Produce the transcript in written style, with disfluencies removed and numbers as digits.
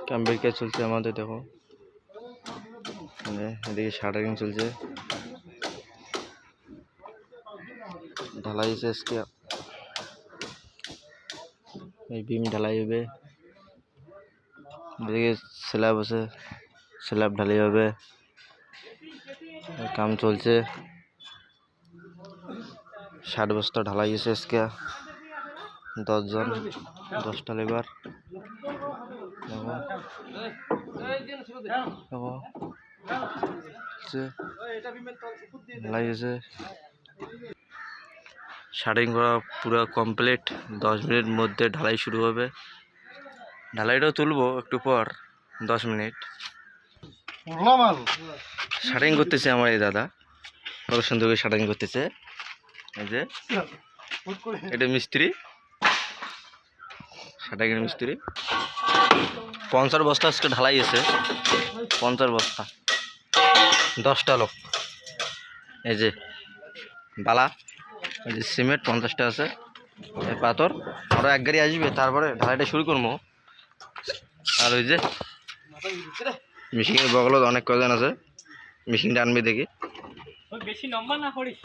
ক্যাম্পের কাজ চলছে আমাদের, দেখো এদিকে শাটারিং চলছে, ঢালাই শেষ, এই বিম ঢালাই হবে, এদিকে স্ল্যাব আছে, স্ল্যাব ঢালাই হবে, কাম চলছে। 60 বস্তা ঢালাই হয়েছে আজকে, 10 জন, 10টা লেবার। ঢালাই হয়েছে, শাটারিং করা পুরো কমপ্লিট। 10 মিনিট মধ্যে ঢালাই শুরু হবে। ঢালাইটাও তুলবো একটু পর, 10 মিনিট। শাটারিং করতেছে আমার এই দাদা, কত সুন্দর করে শাটারিং করতেছে। এই যে এটা মিস্ত্রি, শাটারিং এর মিস্ত্রি। 50 বস্তা আজকে ঢালাই আছে, 50 বস্তা, 10টা লোক। এই যে বালা, এই যে সিমেন্ট 50টা আছে, পাথর আরো 1 গাড়ি আসবে, তারপরে ঢালাইটা শুরু করবো। আর ওই যে মেশিনের বগলত অনেক কজন আছে, মেশিনটা আনবে দেখি। বেশি লম্বা না করিস।